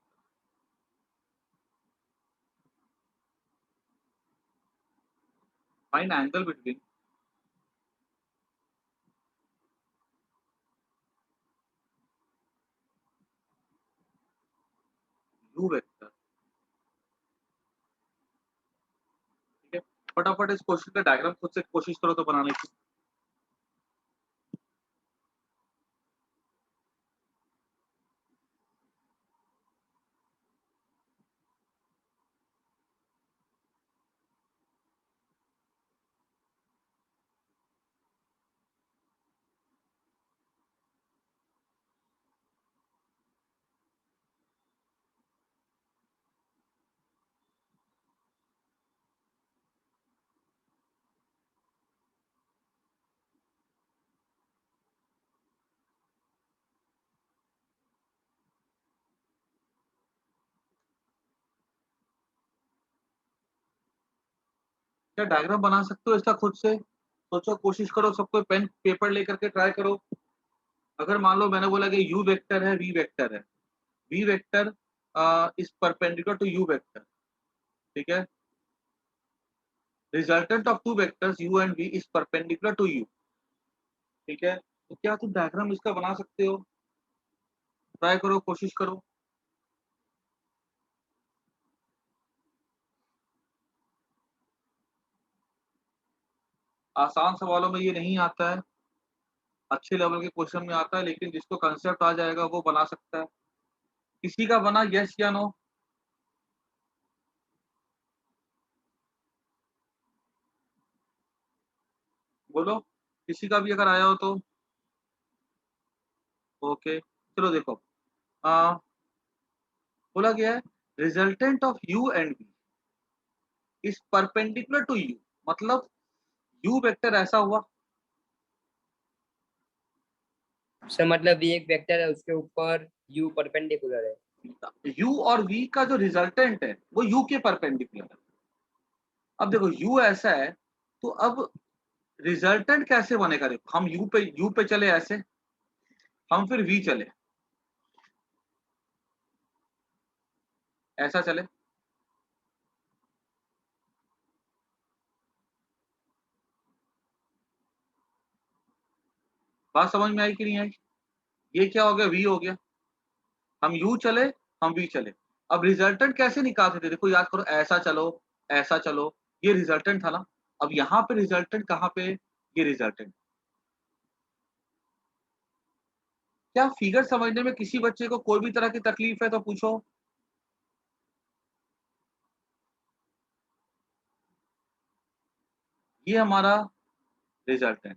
Find angle between u vector। ठीक है, फटाफट इस क्वेश्चन का डायग्राम खुद से कोशिश करो तो बनाने की। क्या डायग्राम बना सकते हो इसका खुद से? सोचो, कोशिश करो, सबको पेन पेपर लेकर के ट्राई करो। अगर मान लो मैंने बोला कि u वेक्टर है, v वेक्टर है, v vector is perpendicular to u vector. ठीक है, resultant of two vectors u and v is perpendicular to u। ठीक है, तो क्या तुम डायग्राम इसका बना सकते हो? ट्राई करो, कोशिश करो। आसान सवालों में ये नहीं आता है, अच्छे लेवल के क्वेश्चन में आता है, लेकिन जिसको कंसेप्ट आ जाएगा वो बना सकता है। किसी का बना, यस या नो? बोलो, किसी का भी अगर आया हो तो। ओके, चलो देखो, आ, बोला गया है resultant of u and v is perpendicular to u। मतलब u वेक्टर ऐसा हुआ,
सर मतलब ये एक वेक्टर है, उसके ऊपर u परपेंडिकुलर है।
u और v का जो रिजल्टेंट है वो u के परपेंडिकुलर है। अब देखो u ऐसा है, तो अब रिजल्टेंट कैसे बनेगा? देखो, हम u पे चले ऐसे, हम फिर v चले ऐसा चले, बात समझ में आई कि नहीं आई? ये क्या हो गया, v हो गया। हम u चले, हम v चले। अब रिजल्टेंट कैसे निकालते थे? देखो याद करो, ऐसा चलो, ऐसा चलो, ये रिजल्टेंट था ना। अब यहाँ पे रिजल्टेंट कहाँ पे, ये रिजल्टेंट। क्या फिगर समझने में किसी बच्चे को कोई भी तरह की तकलीफ है तो पूछो। ये हमारा रिजल्टेंट।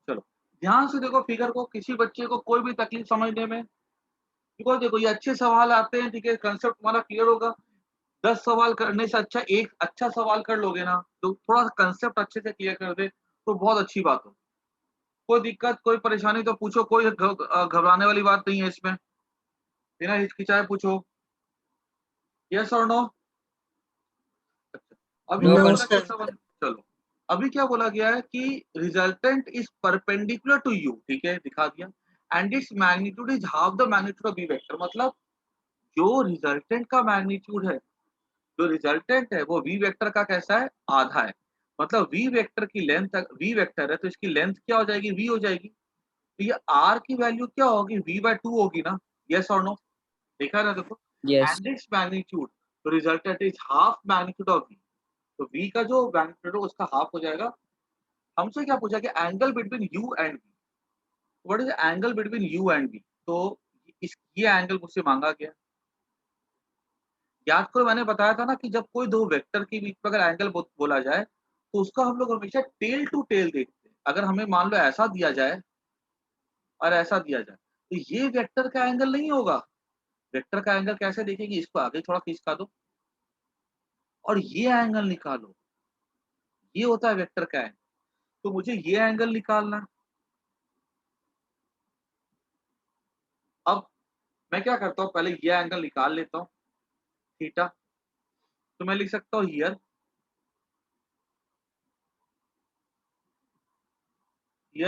चलो ध्यान से देखो फिगर को, किसी बच्चे को कोई भी तकलीफ समझने में, बिकॉज देखो ये अच्छे सवाल आते हैं, ठीक है, कंसेप्ट तुम्हारा क्लियर होगा। 10 सवाल करने से अच्छा एक अच्छा सवाल कर लोगे ना, तो थोड़ा सा कंसेप्ट अच्छे से क्लियर कर दे तो बहुत अच्छी बात हो। कोई दिक्कत कोई परेशानी तो पूछो, कोई घबराने वाली बात नहीं है इसमें, बिना हिचकिचाए पूछो। यस और नो? अभी
नो
क्या
No,
बोला गया
sir.
सवाल? चलो अभी क्या बोला गया है कि resultant is perpendicular to U, ठीक है, दिखा दिया, and its magnitude is half the magnitude of B vector. मतलब जो रिजल्टेंट का मैग्नीट्यूड है, जो रिजल्टेंट है वो वी वेक्टर का कैसा है, आधा है। मतलब वी वेक्टर की लेंथ, वी वेक्टर है तो इसकी लेंथ क्या हो जाएगी, वी हो जाएगी। तो ये आर की वैल्यू क्या होगी, वी बाय टू होगी ना। यस और नो? देखा ना, देखो,
यस
एंड इट्स मैग्नीट्यूड, तो resultant is half magnitude of V, तो वी का जो मैग्नीट्यूड है उसका हाफ हो जाएगा। हमसे क्या पूछा कि angle between U and V, what is angle between U and V, तो इस ये एंगल मुझसे मांगा गया। याद करो मैंने बताया था ना कि जब कोई दो वेक्टर के बीच में अगर एंगल बोला जाए तो उसका हम लोग हमेशा टेल टू टेल देखते हैं। अगर हमें मान लो ऐसा दिया जाए और ऐसा दिया जाए तो ये वेक्टर का एंगल नहीं होगा। वेक्टर का एंगल कैसे देखेंगे, इसको आगे थोड़ा खिसका दो और ये एंगल निकालो, ये होता है वेक्टर का एंगल। तो मुझे ये एंगल निकालना है। अब मैं क्या करता हूँ, पहले ये एंगल निकाल लेता हूँ, थीटा। तो मैं लिख सकता हूँ हियर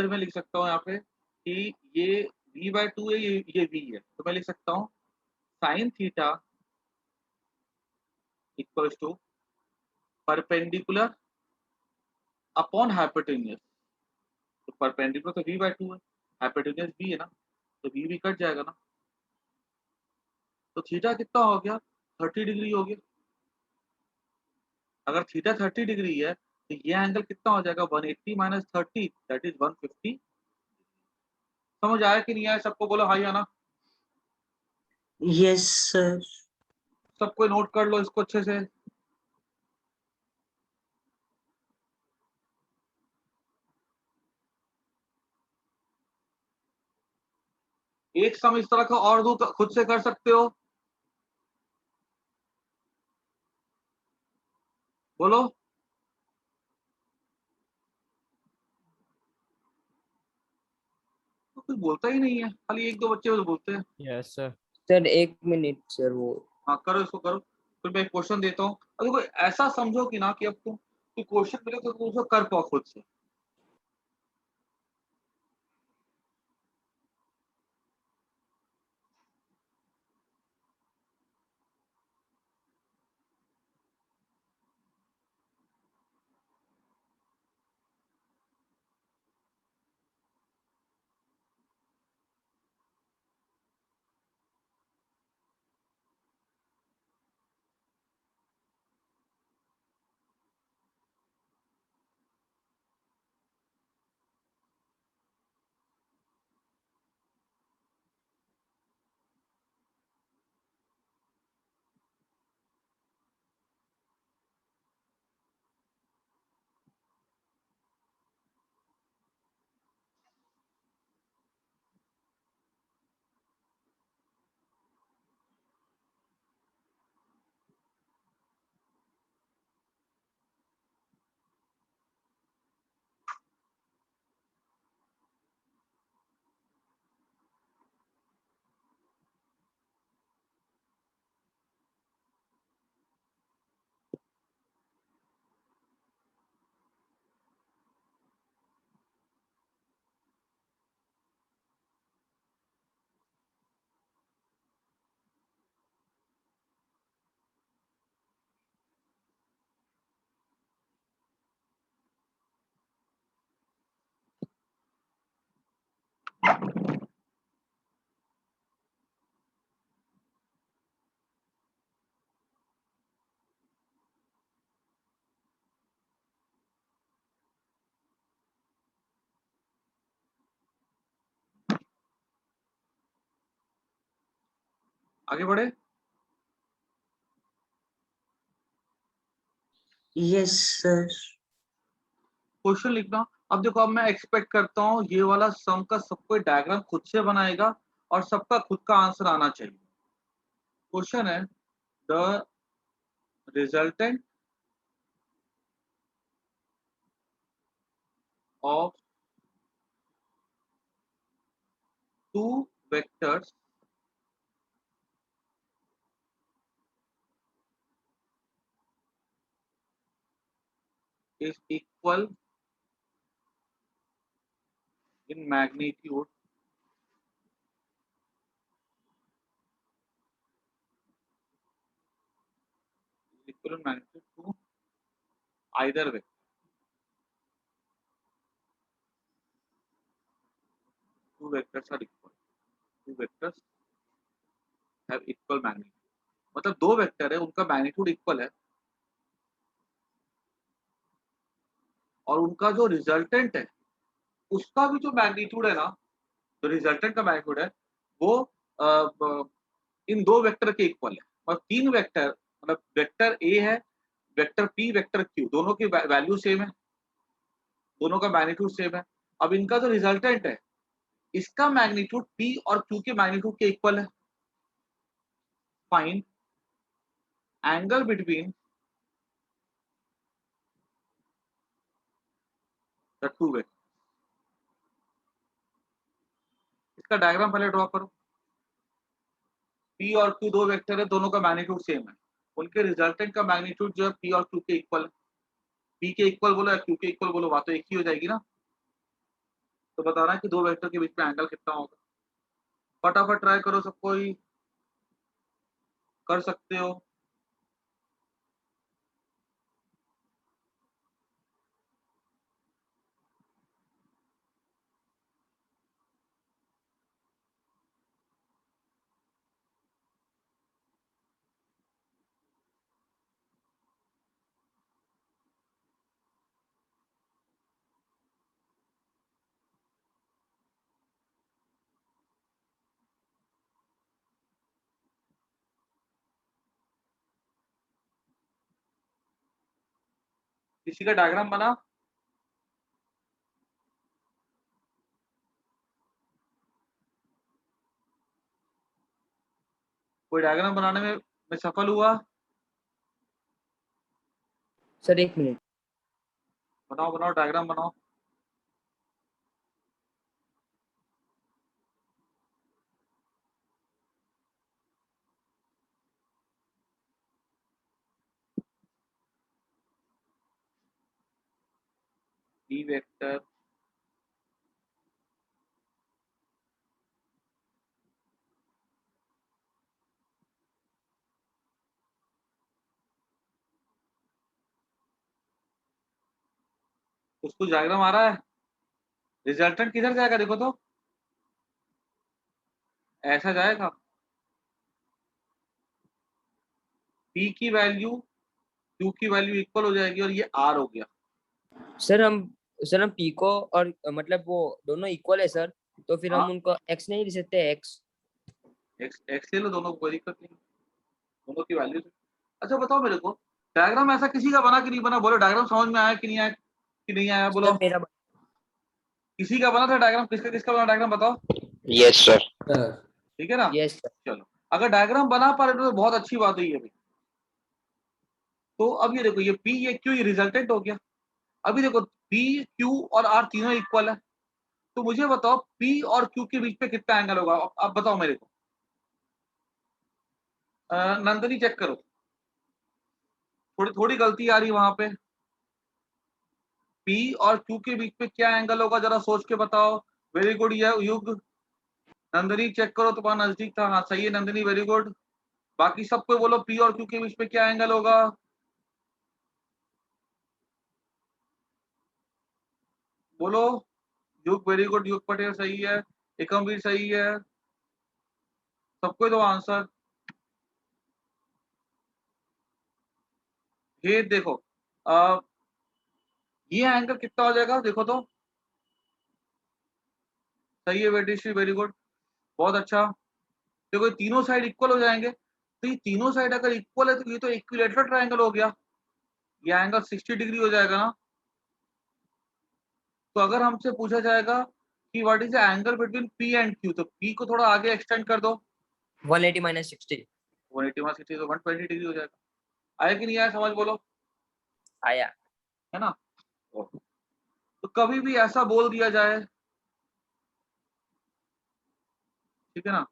में लिख सकता हूँ यहाँ पे कि ये v बाय टू है, ये v है, तो मैं लिख सकता हूँ sine theta equals to perpendicular upon hypotenuse. तो परपेंडिकुलर तो v बाय टू है, हाइपोटेन्यूज v है ना, तो v भी कट जाएगा ना। तो थीटा कितना हो गया, 30 डिग्री हो गया। अगर थीटा 30 डिग्री है तो ये एंगल कितना हो जाएगा, 180 माइनस 30 दैट इज 150। समझ आया कि नहीं आया, सबको बोलो हाँ या ना।
Yes, sir.
सबको नोट कर लो इसको अच्छे से। एक सम इस तरह का और दो तो खुद से कर सकते हो, बोलो। तो कुछ बोलता ही नहीं है, खाली एक दो बच्चे तो बोलते हैं।
Yes, sir.
सर एक मिनट सर वो
हाँ करो इसको करो। फिर मैं एक क्वेश्चन देता हूँ, अगर कोई ऐसा समझो कि ना कि अब तुम क्वेश्चन मिले तो तुम उसको कर पाओ खुद से। आगे बढ़े।
Yes, sir.
क्वेश्चन लिखना। अब देखो, अब मैं एक्सपेक्ट करता हूँ ये वाला सम का सब कोई डायग्राम खुद से बनाएगा और सबका खुद का आंसर आना चाहिए। क्वेश्चन है the resultant of two vectors is equal in magnitude to either vector. Two vectors are equal. Two vectors have equal magnitude. मतलब दो वेक्टर है, उनका मैग्नीट्यूड इक्वल है और उनका जो रिजल्टेंट है उसका भी जो मैग्नीट्यूड है ना, जो रिजल्टेंट का मैग्नीट्यूड है वो इन दो वेक्टर के इक्वल है। और तीन वेक्टर, मतलब वेक्टर ए है, वेक्टर पी, वेक्टर क्यू, दोनों की वैल्यू सेम है, दोनों का मैग्नीट्यूड सेम है। अब इनका जो रिजल्टेंट है इसका मैग्नीट्यूड पी और क्यू के मैग्नीट्यूड के इक्वल है। Find angle between the two vector. इसका डायग्राम पहले ड्रॉ करो। पी और क्यू दो वेक्टर है, दोनों का मैग्नीट्यूड सेम है, उनके रिजल्टेंट का मैग्नीट्यूड जो है पी और क्यू के इक्वल है। पी के इक्वल बोलो या क्यू के इक्वल बोलो, बात तो एक ही हो जाएगी ना। तो बताना है कि दो वेक्टर के बीच में एंगल कितना होगा। फटाफट ट्राई करो, सबको ही कर सकते हो। किसी का डायग्राम बना? कोई डायग्राम बनाने में सफल हुआ?
Sir 1 minute.
बनाओ बनाओ, डायग्राम बनाओ। बी वेक्टर उसको डायग्राम आ रहा है। रिजल्टेंट किधर जाएगा देखो तो, ऐसा जाएगा। पी की वैल्यू क्यू की वैल्यू इक्वल हो जाएगी और ये आर हो गया।
सर हम पी को और मतलब वो दोनों इक्वल है सर, तो फिर
हाँ,
हम उनको एक्स नहीं लिख सकते? एक्स
एक्स ले लो, दोनों को कोई दिक्कत नहीं, दोनों की वैल्यू। अच्छा बताओ मेरे को, डायग्राम ऐसा किसी का बना कि नहीं बना? बोलो डायग्राम समझ में आया कि नहीं आया, कि नहीं आया बोलो।
सर मेरा
किसी का बना था डायग्राम? किसका किसका बना डायग्राम बताओ।
Yes sir.
ठीक है ना?
Yes sir.
चलो, अगर डायग्राम बना पा रहे तो बहुत अच्छी बात हुई है भाई। तो अब ये देखो, ये पी ये क्यू ये रिजल्टेंट हो गया। अभी देखो पी क्यू और आर तीनों इक्वल है, तो मुझे बताओ पी और क्यू के बीच में कितना एंगल होगा। अब बताओ मेरे को। नंदनी चेक करो, थोड़ी थोड़ी गलती आ रही है वहां पे। पी और क्यू के बीच में क्या एंगल होगा, जरा सोच के बताओ। वेरी गुड युग। नंदनी चेक करो, तुम्हारा नजदीक था। हाँ सही है नंदनी, वेरी गुड। बाकी सबको बोलो पी और क्यू के बीच में क्या एंगल होगा। बोलो। युग वेरी गुड, युग पटेल सही है, एकमवीर सही है, सबको दो आंसर। ये देखो, ये एंगल कितना हो जाएगा देखो तो। सही है वेटेश्री, वेरी गुड, बहुत अच्छा। देखो ये तीनों साइड इक्वल हो जाएंगे, तो ये तीनों साइड अगर इक्वल है तो ये तो इक्विलेटरल ट्रायंगल हो गया। ये एंगल 60 डिग्री हो जाएगा ना। तो अगर हमसे पूछा जाएगा कि what is the angle between P and Q, तो P को थोड़ा आगे एक्सटेंड कर दो,
180 minus 60
180 माइनस 60 तो 120 डिग्री हो जाएगा। आया कि नहीं आया समझ, बोलो,
आया।
है ना। तो कभी भी ऐसा बोल दिया जाए, ठीक है ना,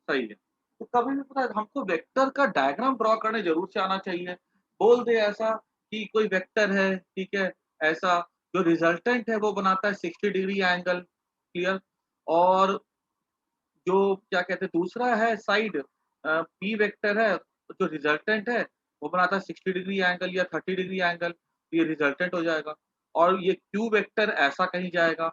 सही है। तो कभी भी पता है हमको वेक्टर का डायग्राम ड्रॉ करने जरूर से आना चाहिए। बोल दे ऐसा कि कोई वेक्टर है, ठीक है, ऐसा जो रिजल्टेंट है वो बनाता है 60 डिग्री एंगल, क्लियर। और जो क्या कहते हैं दूसरा है साइड, पी वेक्टर है, जो रिजल्टेंट है वो बनाता है 60 डिग्री एंगल या 30 डिग्री एंगल, ये रिजल्टेंट हो जाएगा। और ये क्यू वेक्टर ऐसा कहीं जाएगा,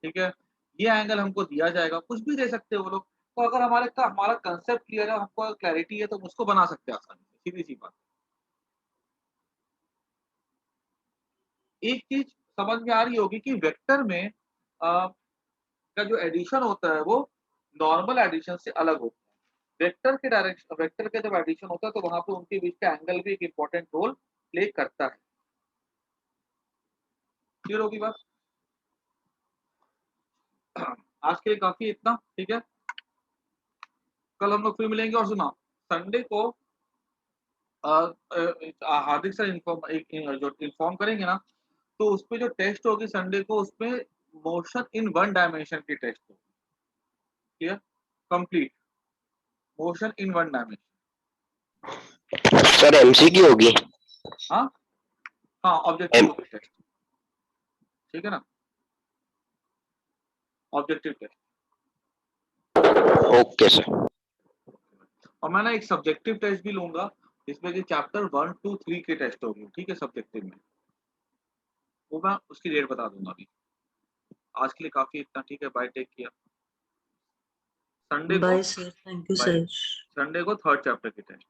ठीक है, ये एंगल हमको दिया जाएगा, कुछ भी दे सकते हैं वो लोग। तो अगर हमारा कंसेप्ट क्लियर है, हमको क्लैरिटी है, तो हम उसको बना सकते हैं आसानी से, सीधी सी बात। एक चीज समझ में आ रही होगी कि वेक्टर में का जो एडिशन होता है वो नॉर्मल एडिशन से अलग होता है। वेक्टर के जब एडिशन होता है तो वहां पे उनके बीच का एंगल भी एक इंपॉर्टेंट रोल प्ले करता है। क्लियर होगी बात। आज के लिए काफी इतना, ठीक है। कल हम लोग फिर मिलेंगे। और सुना, संडे को हार्दिक सर जो इन्फॉर्म करेंगे ना, तो उसपे जो टेस्ट होगी संडे को, उसमें मोशन इन वन डायमेंशन की टेस्ट होगी, clear, complete motion in one dimension.
Sir MCQ होगी।
हाँ हाँ, ऑब्जेक्टिव होगी टेस्ट, ठीक है ना, ऑब्जेक्टिव टेस्ट।
Okay sir.
और मैं ना एक सब्जेक्टिव टेस्ट भी लूंगा, जिसमें कि चैप्टर 1, 2, 3 के टेस्ट होगी, ठीक है, सब्जेक्टिव में। वो मैं उसकी डेट बता दूंगा अभी। आज के लिए काफी इतना, ठीक है, बाय, टेक केयर। संडे को,
bye sir, thank you
bye,
sir.
Sunday को 3rd चैप्टर की टेस्ट।